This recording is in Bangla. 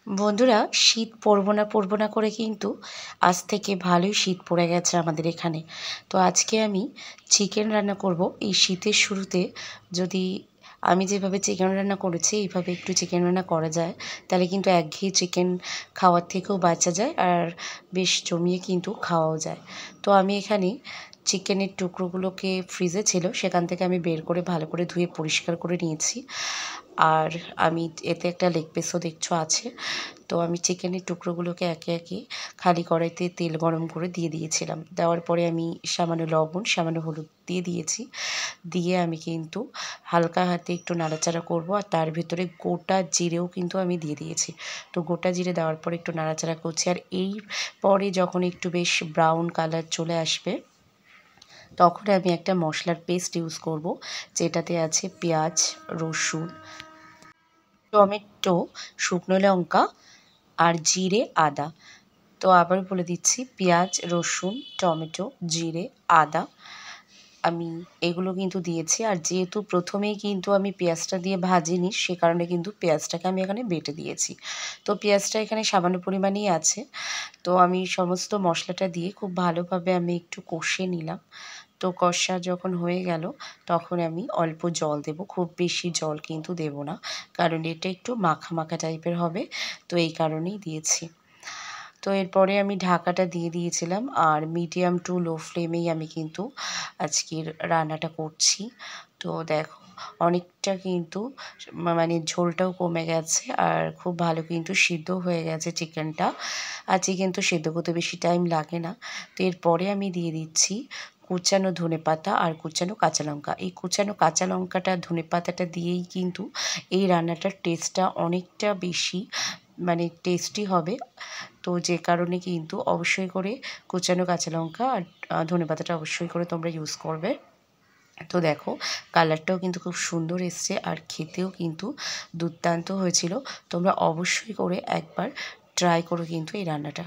বন্ধুরা, শীত পড়ব না করে কিন্তু আজ থেকে ভালোই শীত পড়ে গেছে আমাদের এখানে। তো আজকে আমি চিকেন রান্না করব। এই শীতের শুরুতে যদি আমি যেভাবে চিকেন রান্না করেছি এইভাবে একটু চিকেন রান্না করা যায়, তাহলে কিন্তু একঘেয়ে চিকেন খাওয়ার থেকেও বাঁচা যায় আর বেশ জমিয়ে কিন্তু খাওয়াও যায়। তো আমি এখানে চিকেনের টুকরোগুলোকে ফ্রিজে ছিল সেখান থেকে আমি বের করে ভালো করে ধুয়ে পরিষ্কার করে নিয়েছি। আর আমি এতে একটা লেগ পিসও দেখছো আছে। তো আমি চিকেনের টুকরোগুলোকে একে একে খালি কড়াইতে তেল গরম করে দিয়ে দিয়েছিলাম। দেওয়ার পরে আমি সামান্য লবণ, সামান্য হলুদ দিয়ে দিয়েছি। দিয়ে আমি কিন্তু হালকা হাতে একটু নাড়াচাড়া করব, আর তার ভিতরে গোটা জিরেও কিন্তু আমি দিয়ে দিয়েছি। তো গোটা জিরে দেওয়ার পরে একটু নাড়াচাড়া করছি, আর এই পরে যখন একটু বেশ ব্রাউন কালার চলে আসবে তখন আমি একটা মশলার পেস্ট ইউজ করব, যেটাতে আছে পেঁয়াজ, রসুন, টমেটো, শুকনো লঙ্কা আর জিরে, আদা। তো আবার বলে দিচ্ছি, পেঁয়াজ, রসুন, টমেটো, জিরে, আদা আমি এগুলো কিন্তু দিয়েছি। আর যেহেতু প্রথমেই কিন্তু আমি পেঁয়াজটা দিয়ে ভাজিনি, সে কারণে কিন্তু পেঁয়াজটাকে আমি এখানে বেটে দিয়েছি। তো পেঁয়াজটা এখানে সামান্য পরিমাণেই আছে। তো আমি সমস্ত মশলাটা দিয়ে খুব ভালোভাবে আমি একটু কষে নিলাম। তো কষা যখন হয়ে গেল তখন আমি অল্প জল দেব, খুব বেশি জল কিন্তু দেব না, কারণ এটা একটু মাখা মাখা টাইপের হবে। তো এই কারণেই দিয়েছি। তো এরপরে আমি ঢাকাটা দিয়ে দিয়েছিলাম, আর মিডিয়াম টু লো ফ্লেমেই আমি কিন্তু আজকের রান্নাটা করছি। তো দেখো, অনেকটা কিন্তু মানে ঝোলটাও কমে গেছে আর খুব ভালো কিন্তু সিদ্ধ হয়ে গেছে চিকেনটা। আর চিকেন তো সিদ্ধ করতে বেশি টাইম লাগে না। তো এরপরে আমি দিয়ে দিচ্ছি কুচানো ধনেপাতা আর কুচানো কাঁচা লঙ্কা। এই কুচানো কাঁচা লঙ্কাটা, ধনেপাতাটা দিয়েই কিন্তু এই রান্নাটার টেস্টটা অনেকটা বেশি মানে টেস্টি হবে। তো যে কারণে কিন্তু অবশ্যই করে কুচানো কাঁচা লঙ্কা আর ধনেপাতাটা অবশ্যই করে তোমরা ইউজ করবে। তো দেখো, কালারটাও কিন্তু খুব সুন্দর এসছে আর খেতেও কিন্তু দুর্দান্ত হয়েছিল। তোমরা অবশ্যই করে একবার ট্রাই করো কিন্তু এই রান্নাটা।